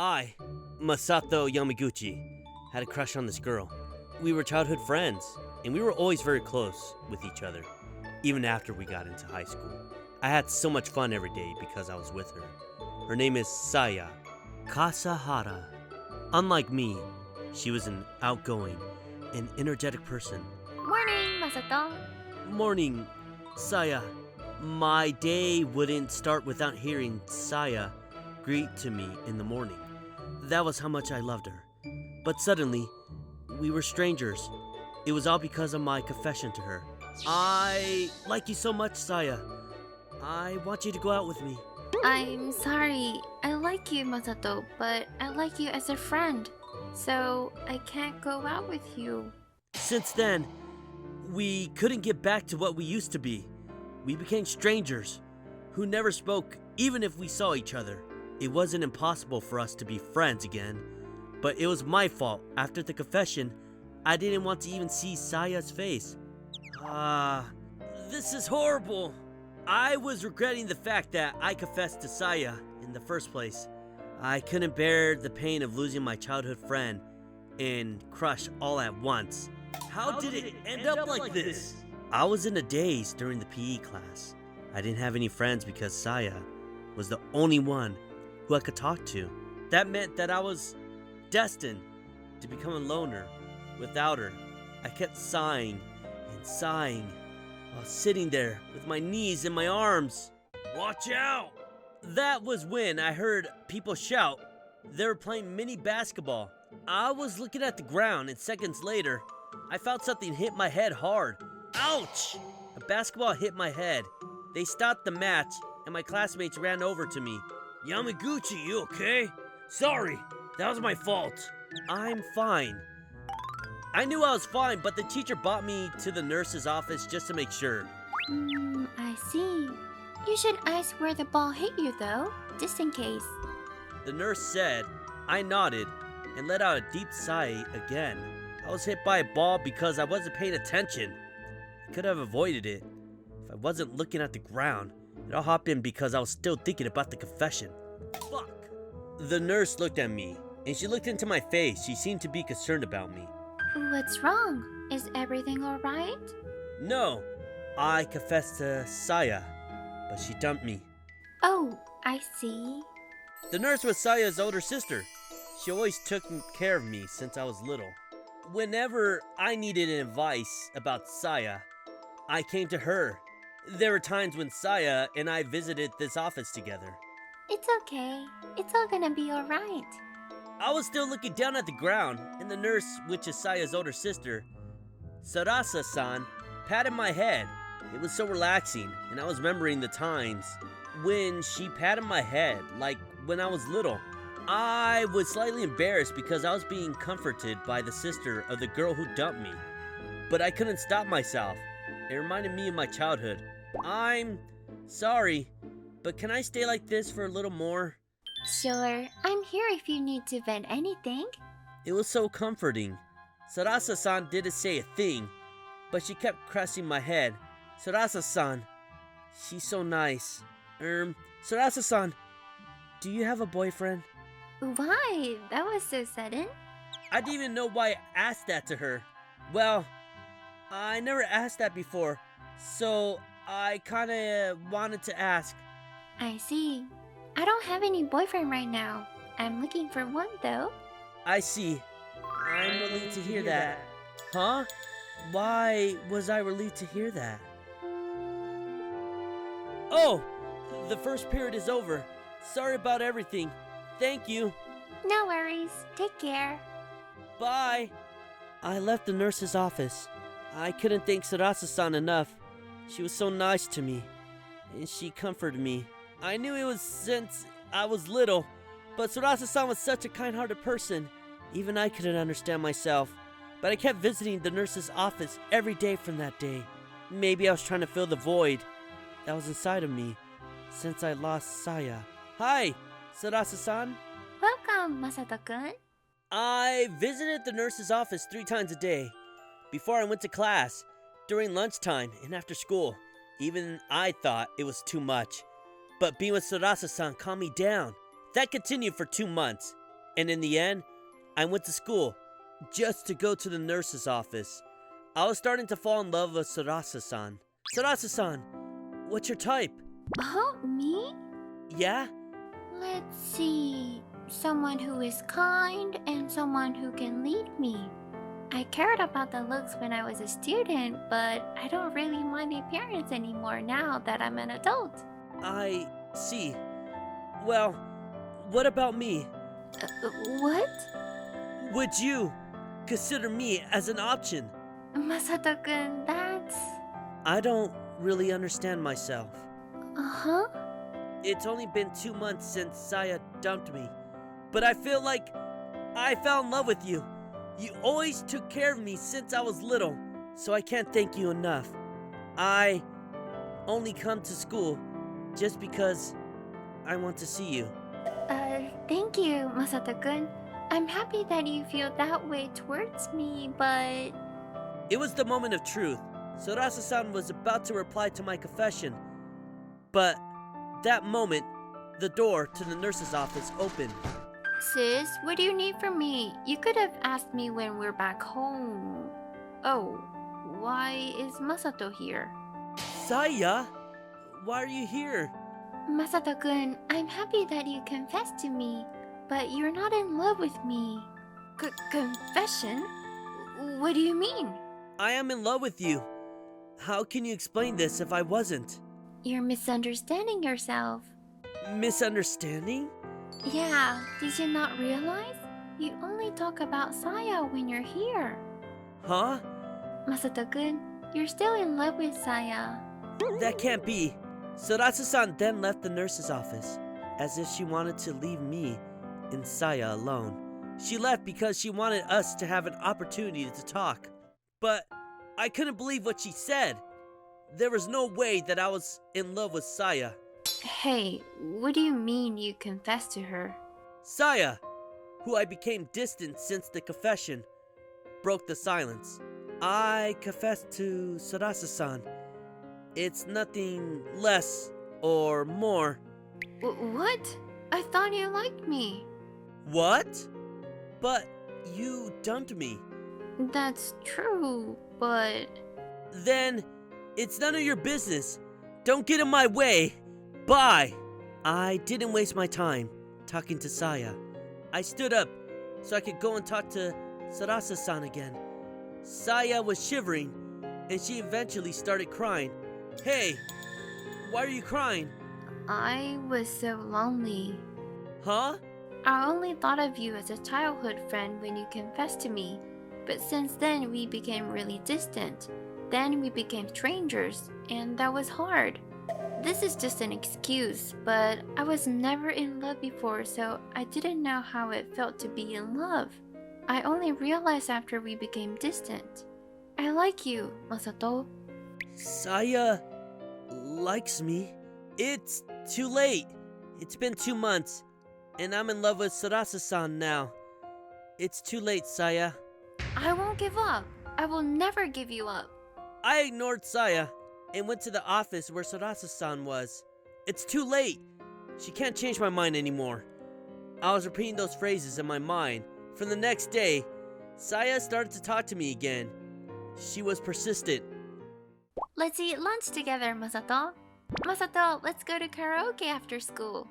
I, Masato Yamaguchi, had a crush on this girl. We were childhood friends, and we were always very close with each other, even after we got into high school. I had so much fun every day because I was with her. Her name is Saya Kasahara. Unlike me, she was an outgoing and energetic person. Morning, Masato. Morning, Saya. My day wouldn't start without hearing Saya greet to me in the morning. That was how much I loved her. But suddenly, we were strangers. It was all because of my confession to her. I like you so much, Saya. I want you to go out with me. I'm sorry. I like you, Masato, but I like you as a friend. So I can't go out with you. Since then, we couldn't get back to what we used to be. We became strangers who never spoke even if we saw each other. It wasn't impossible for us to be friends again, but it was my fault. After the confession, I didn't want to even see Saya's face. This is horrible. I was regretting the fact that I confessed to Saya in the first place. I couldn't bear the pain of losing my childhood friend and crush all at once. How did it end up like this? I was in a daze during the PE class. I didn't have any friends because Saya was the only one who I could talk to. That meant that I was destined to become a loner without her. I kept sighing and sighing while sitting there with my knees in my arms. Watch out! That was when I heard people shout. They were playing mini basketball. I was looking at the ground, and seconds later, I felt something hit my head hard. Ouch! A basketball hit my head. They stopped the match, and my classmates ran over to me. Yamaguchi, you okay? Sorry, that was my fault. I'm fine. I knew I was fine, but the teacher brought me to the nurse's office just to make sure. I see. You should ask where the ball hit you though, just in case. The nurse said. I nodded and let out a deep sigh again. I was hit by a ball because I wasn't paying attention. I could have avoided it if I wasn't looking at the ground. It all happened because I was still thinking about the confession. Fuck! The nurse looked at me, and she looked into my face. She seemed to be concerned about me. What's wrong? Is everything alright? No, I confessed to Saya, but she dumped me. Oh, I see. The nurse was Saya's older sister. She always took care of me since I was little. Whenever I needed advice about Saya, I came to her. There were times when Saya and I visited this office together. It's okay. It's all gonna be alright. I was still looking down at the ground, and the nurse, which is Saya's older sister, Sarasa-san, patted my head. It was so relaxing, and I was remembering the times when she patted my head, like when I was little. I was slightly embarrassed because I was being comforted by the sister of the girl who dumped me, but I couldn't stop myself. It reminded me of my childhood. I'm sorry, but can I stay like this for a little more? Sure, I'm here if you need to vent anything. It was so comforting. Sarasa-san didn't say a thing, but she kept caressing my head. Sarasa-san, she's so nice. Sarasa-san, do you have a boyfriend? Why? That was so sudden. I didn't even know why I asked that to her. Well, I never asked that before, so I kinda wanted to ask. I see. I don't have any boyfriend right now. I'm looking for one though. I see. I'm relieved to hear that. Huh? Why was I relieved to hear that? Oh! The first period is over. Sorry about everything. Thank you. No worries. Take care. Bye. I left the nurse's office. I couldn't thank Sarasa-san enough. She was so nice to me, and she comforted me. I knew it was since I was little, but Sarasa-san was such a kind-hearted person. Even I couldn't understand myself, but I kept visiting the nurse's office every day from that day. Maybe I was trying to fill the void that was inside of me since I lost Saya. Hi, Sarasa-san. Welcome, Masato-kun. I visited the nurse's office 3 times a day. Before I went to class, during lunchtime, and after school. Even I thought it was too much. But being with Sarasa-san calmed me down. That continued for 2 months. And in the end, I went to school just to go to the nurse's office. I was starting to fall in love with Sarasa-san. Sarasa-san, what's your type? Huh? Me? Yeah? Let's see. Someone who is kind and someone who can lead me. I cared about the looks when I was a student, but I don't really mind the appearance anymore now that I'm an adult. I see. Well, what about me? What? Would you consider me as an option? Masato-kun, that's... I don't really understand myself. Uh-huh? It's only been 2 months since Saya dumped me, but I feel like I fell in love with you. You always took care of me since I was little, so I can't thank you enough. I only come to school just because I want to see you. Thank you, Masato-kun. I'm happy that you feel that way towards me, but... It was the moment of truth. Sarasa-san was about to reply to my confession, but that moment, the door to the nurse's office opened. Sis, what do you need from me? You could have asked me when we're back home. Oh, why is Masato here? Saya, why are you here? Masato-kun, I'm happy that you confessed to me, but you're not in love with me. Confession? What do you mean? I am in love with you. How can you explain this if I wasn't? You're misunderstanding yourself. Misunderstanding? Yeah, did you not realize? You only talk about Saya when you're here. Huh? Masato-kun, you're still in love with Saya. That can't be. Sarasa-san then left the nurse's office, as if she wanted to leave me and Saya alone. She left because she wanted us to have an opportunity to talk. But I couldn't believe what she said. There was no way that I was in love with Saya. Hey, what do you mean you confessed to her? Saya, who I became distant since the confession, broke the silence. I confessed to Sarasa-san. It's nothing less or more. What? I thought you liked me. What? But you dumped me. That's true, but... Then it's none of your business. Don't get in my way. Bye. I didn't waste my time talking to Saya. I stood up so I could go and talk to Sarasa-san again. Saya was shivering and she eventually started crying. Hey, why are you crying? I was so lonely. Huh? I only thought of you as a childhood friend when you confessed to me, but since then we became really distant. Then we became strangers, and that was hard. This is just an excuse, but I was never in love before, so I didn't know how it felt to be in love. I only realized after we became distant. I like you, Masato. Saya likes me. It's too late. It's been 2 months, and I'm in love with Sarasa-san now. It's too late, Saya. I won't give up. I will never give you up. I ignored Saya and went to the office where Sarasa-san was. It's too late. She can't change my mind anymore. I was repeating those phrases in my mind. For the next day, Saya started to talk to me again. She was persistent. Let's eat lunch together, Masato. Masato, let's go to karaoke after school.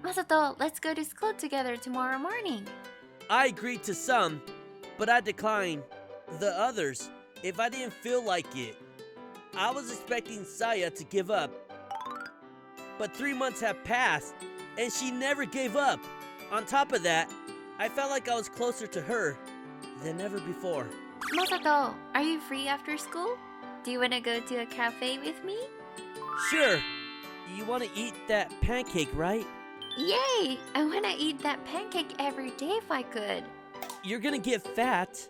Masato, let's go to school together tomorrow morning. I agreed to some, but I declined the others if I didn't feel like it. I was expecting Saya to give up. But 3 months have passed, and she never gave up. On top of that, I felt like I was closer to her than ever before. Masato, are you free after school? Do you want to go to a cafe with me? Sure. You want to eat that pancake, right? Yay! I want to eat that pancake every day if I could. You're gonna get fat.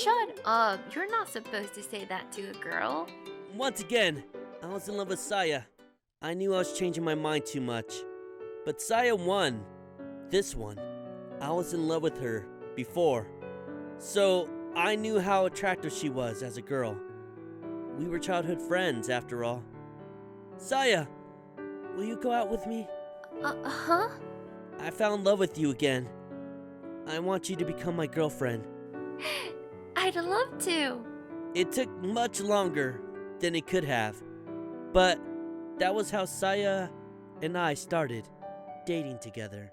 Shut up. You're not supposed to say that to a girl. Once again, I was in love with Saya. I knew I was changing my mind too much. But Saya won. This one. I was in love with her before. So I knew how attractive she was as a girl. We were childhood friends after all. Saya, will you go out with me? Huh? I fell in love with you again. I want you to become my girlfriend. I'd love to. It took much longer than it could have, but that was how Saya and I started dating together.